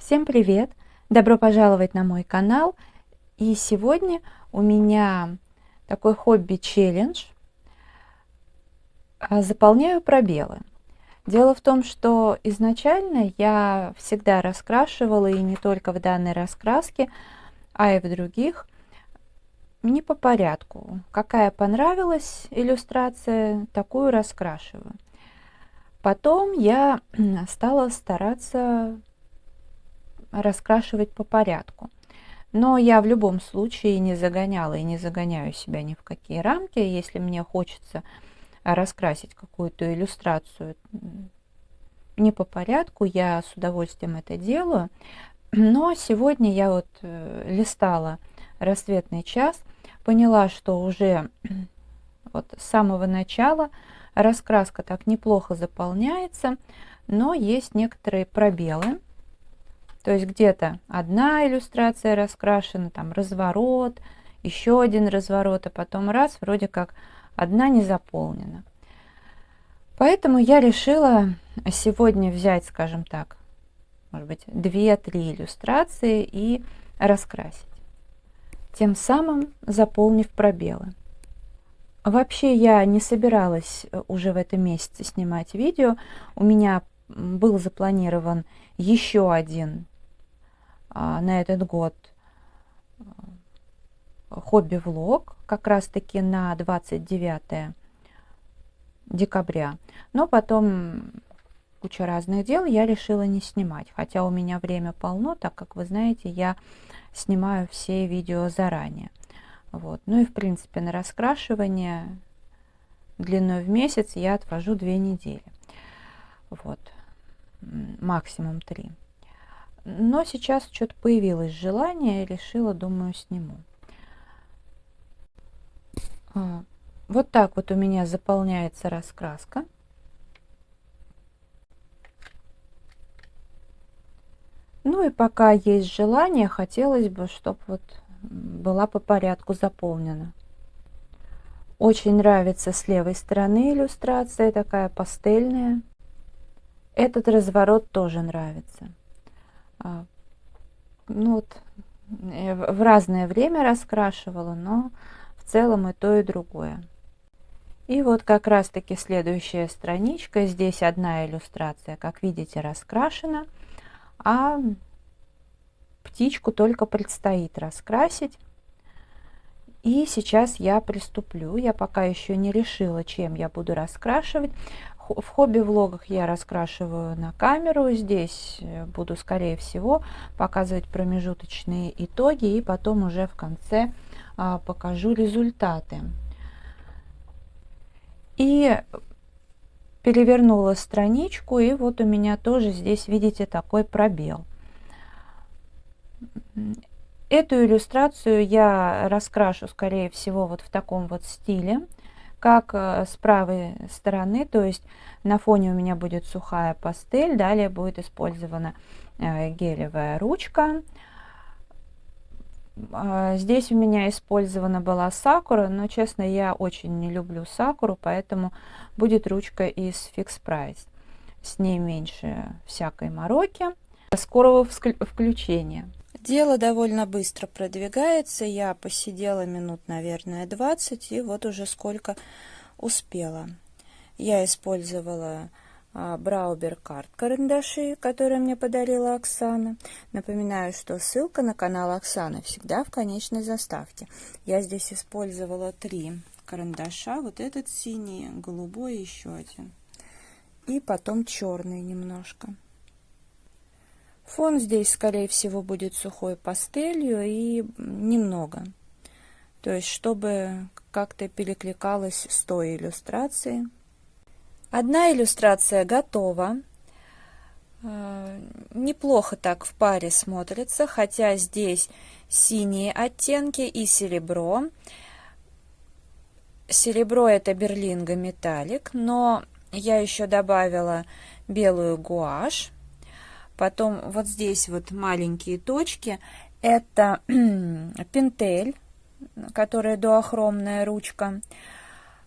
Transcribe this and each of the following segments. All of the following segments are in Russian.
Всем привет! Добро пожаловать на мой канал. И сегодня у меня такой хобби-челлендж. Заполняю пробелы. Дело в том, что изначально я всегда раскрашивала, и не только в данной раскраске, а и в других, не по порядку. Какая понравилась иллюстрация, такую раскрашиваю. Потом я стала стараться раскрашивать по порядку. Но я в любом случае не загоняла и не загоняю себя ни в какие рамки. Если мне хочется раскрасить какую-то иллюстрацию не по порядку, я с удовольствием это делаю. Но сегодня я вот листала «Рассветный час», поняла, что уже вот с самого начала раскраска так неплохо заполняется, но есть некоторые пробелы. То есть где-то одна иллюстрация раскрашена, там разворот, еще один разворот, а потом раз, вроде как одна не заполнена. Поэтому я решила сегодня взять, скажем так, может быть, 2-3 иллюстрации и раскрасить, тем самым заполнив пробелы. Вообще я не собиралась уже в этом месяце снимать видео. У меня был запланирован еще один на этот год хобби-влог, как раз-таки на 29 декабря. Но потом куча разных дел, я решила не снимать. Хотя у меня время полно, так как вы знаете, я снимаю все видео заранее. Вот. Ну и в принципе на раскрашивание длиной в месяц я отвожу 2 недели. Вот. Максимум 3. Но сейчас что-то появилось желание, и решила, думаю, сниму. Вот так вот у меня заполняется раскраска. Ну и пока есть желание, хотелось бы, чтобы вот была по порядку заполнена. Очень нравится с левой стороны иллюстрация, такая пастельная. Этот разворот тоже нравится. Ну вот, в разное время раскрашивала, но в целом и то, и другое. И вот как раз таки следующая страничка. Здесь одна иллюстрация, как видите, раскрашена, а птичку только предстоит раскрасить. И сейчас я приступлю. Я пока еще не решила, чем я буду раскрашивать. В хобби-влогах я раскрашиваю на камеру. Здесь буду, скорее всего, показывать промежуточные итоги. И потом уже в конце покажу результаты. И перевернула страничку. И вот у меня тоже здесь, видите, такой пробел. Эту иллюстрацию я раскрашу, скорее всего, вот в таком вот стиле, как с правой стороны, то есть на фоне у меня будет сухая пастель, далее будет использована гелевая ручка. Здесь у меня использована была сакура, но, честно, я очень не люблю сакуру, поэтому будет ручка из Fix Price. С ней меньше всякой мороки. До скорого включения. Дело довольно быстро продвигается. Я посидела минут, наверное, 20, и вот уже сколько успела. Я использовала Браубер карт карандаши, которые мне подарила Оксана. Напоминаю, что ссылка на канал Оксаны всегда в конечной заставке. Я здесь использовала 3 карандаша. Вот этот синий, голубой, еще один. И потом черный немножко. Фон здесь, скорее всего, будет сухой пастелью и немного. То есть, чтобы как-то перекликалось с той иллюстрацией. Одна иллюстрация готова. Неплохо так в паре смотрится, хотя здесь синие оттенки и серебро. Серебро это Берлинга металлик, но я еще добавила белую гуашь. Потом вот здесь вот маленькие точки. Это пентель, которая дуохромная ручка.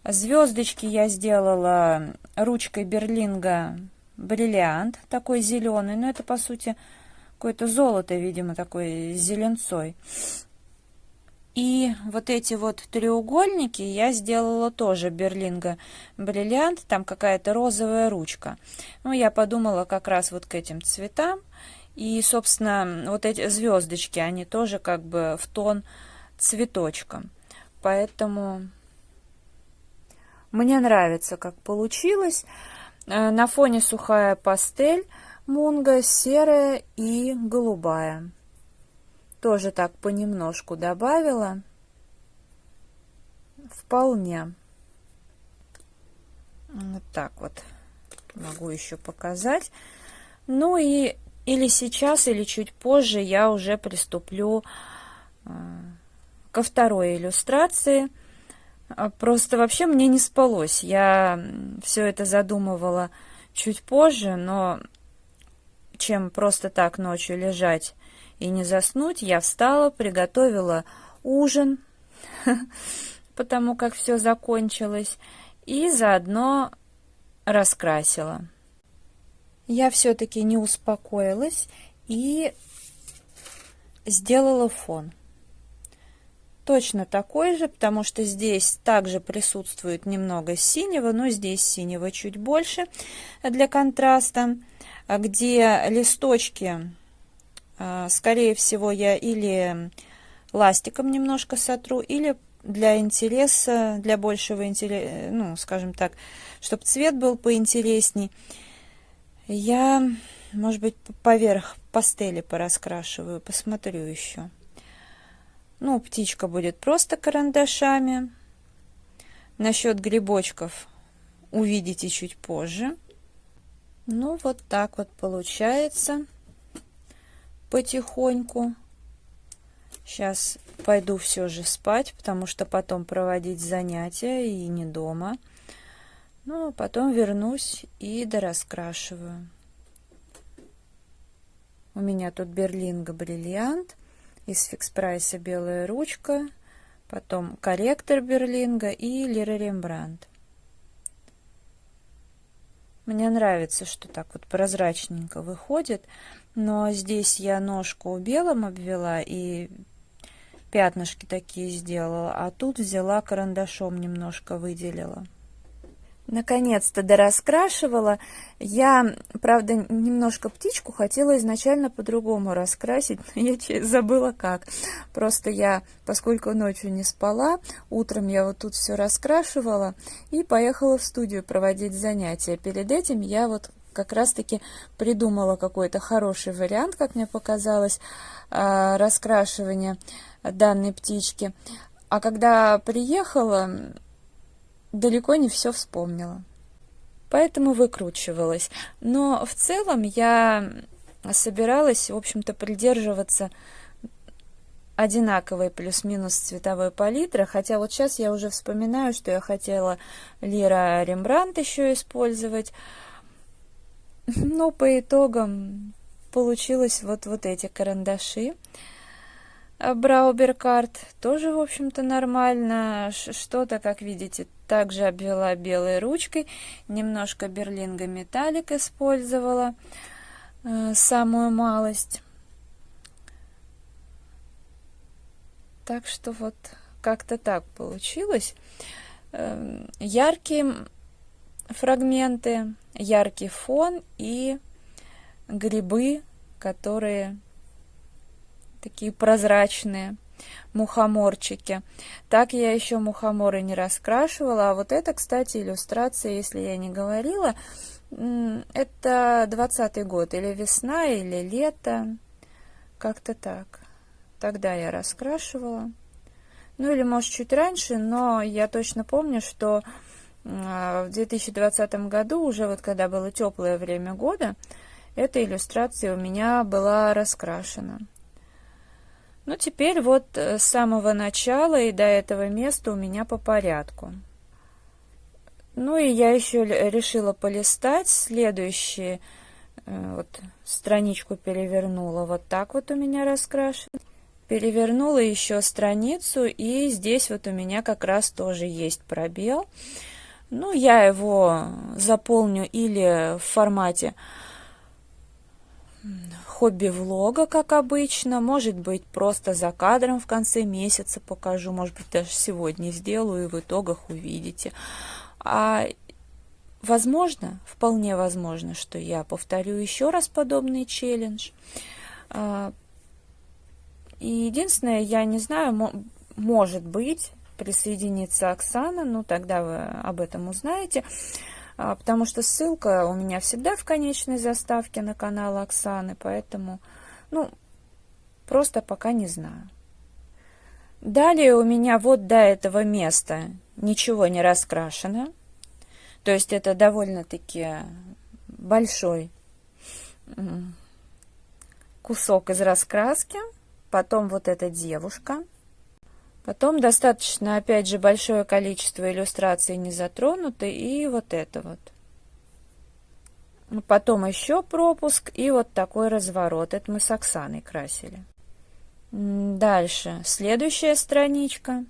Звездочки я сделала ручкой Берлинга бриллиант, такой зеленый. Но это, по сути, какое-то золото, видимо, такой зеленцой. И вот эти вот треугольники я сделала тоже Берлинга бриллиант, там какая-то розовая ручка. Ну, я подумала как раз вот к этим цветам. И, собственно, вот эти звездочки, они тоже как бы в тон цветочка. Поэтому мне нравится, как получилось. На фоне сухая пастель, мунга, серая и голубая. Тоже так понемножку добавила. Вполне. Вот так вот. Могу еще показать. Ну и или сейчас, или чуть позже я уже приступлю ко второй иллюстрации. Просто вообще мне не спалось. Я все это задумывала чуть позже, но чем просто так ночью лежать и не заснуть, я встала, приготовила ужин, потому как все закончилось, и заодно раскрасила. Я все-таки не успокоилась и сделала фон. Точно такой же, потому что здесь также присутствует немного синего, но здесь синего чуть больше для контраста, где листочки, скорее всего, я или ластиком немножко сотру, или для интереса, для большего интереса, ну, скажем так, чтобы цвет был поинтересней, я, может быть, поверх пастели пораскрашиваю, посмотрю еще. Ну, птичка будет просто карандашами. Насчет грибочков увидите чуть позже. Ну, вот так вот получается потихоньку. Сейчас пойду все же спать, потому что потом проводить занятия и не дома. Ну, а потом вернусь и дораскрашиваю. У меня тут Берлинга бриллиант. Из фикс прайса белая ручка, потом корректор Берлинга и Лира Рембрандт. Мне нравится, что так вот прозрачненько выходит, но здесь я ножку белым обвела и пятнышки такие сделала, а тут взяла карандашом немножко выделила. Наконец-то дораскрашивала. Я, правда, немножко птичку хотела изначально по-другому раскрасить, но я забыла как. Просто я, поскольку ночью не спала, утром я вот тут все раскрашивала и поехала в студию проводить занятия. Перед этим я вот как раз-таки придумала какой-то хороший вариант, как мне показалось, раскрашивания данной птички. А когда приехала, далеко не все вспомнила, поэтому выкручивалась. Но в целом я собиралась, в общем-то, придерживаться одинаковой плюс-минус цветовой палитры, хотя вот сейчас я уже вспоминаю, что я хотела Лира Рембрандт еще использовать, но по итогам получилось вот эти карандаши. Брауберкарт тоже, в общем-то, нормально. Что-то, как видите, также обвела белой ручкой. Немножко Берлинга металлик использовала, самую малость. Так что вот как-то так получилось. Яркие фрагменты, яркий фон и грибы, которые такие прозрачные, мухоморчики. Так я еще мухоморы не раскрашивала. А вот это, кстати, иллюстрация, если я не говорила, это 20-й год, или весна, или лето, как-то так. Тогда я раскрашивала. Ну или, может, чуть раньше, но я точно помню, что в 2020 году, уже вот когда было теплое время года, эта иллюстрация у меня была раскрашена. Ну, теперь вот с самого начала и до этого места у меня по порядку. Ну, и я еще решила полистать. Следующую вот страничку перевернула. Вот так вот у меня раскрашено. Перевернула еще страницу, и здесь вот у меня как раз тоже есть пробел. Ну, я его заполню или в формате хобби-влога, как обычно. Может быть, просто за кадром в конце месяца покажу. Может быть, даже сегодня сделаю, и в итогах увидите. А возможно, вполне возможно, что я повторю еще раз подобный челлендж. И единственное, я не знаю, может быть, присоединится Оксана, ну тогда вы об этом узнаете, потому что ссылка у меня всегда в конечной заставке на канал Оксаны, поэтому, ну, просто пока не знаю. Далее у меня вот до этого места ничего не раскрашено, то есть это довольно-таки большой кусок из раскраски. Потом вот эта девушка. Потом достаточно, опять же, большое количество иллюстраций не затронуты. И вот это вот. Потом еще пропуск и вот такой разворот. Это мы с Оксаной красили. Дальше. Следующая страничка.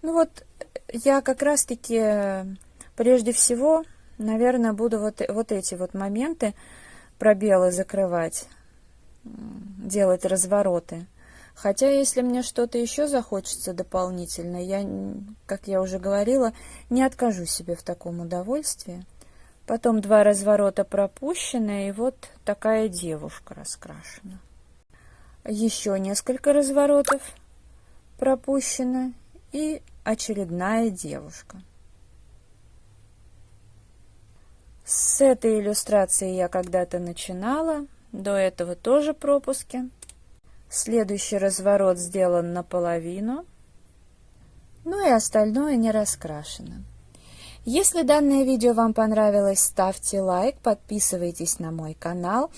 Ну вот я как раз-таки прежде всего, наверное, буду вот эти вот моменты, пробелы закрывать, делать развороты. Хотя, если мне что-то еще захочется дополнительно, я, как я уже говорила, не откажу себе в таком удовольствии. Потом 2 разворота пропущены, и вот такая девушка раскрашена. Еще несколько разворотов пропущено, и очередная девушка. С этой иллюстрацией я когда-то начинала. До этого тоже пропуски. Следующий разворот сделан наполовину. Ну и остальное не раскрашено. Если данное видео вам понравилось, ставьте лайк, подписывайтесь на мой канал.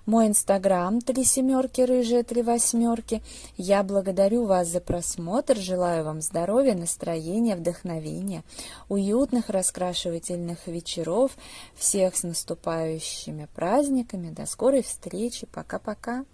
Мой инстаграм 3 семерки рыжая 3 восьмерки. Я благодарю вас за просмотр, желаю вам здоровья, настроения, вдохновения, уютных раскрашивательных вечеров. Всех с наступающими праздниками. До скорой встречи. Пока-пока.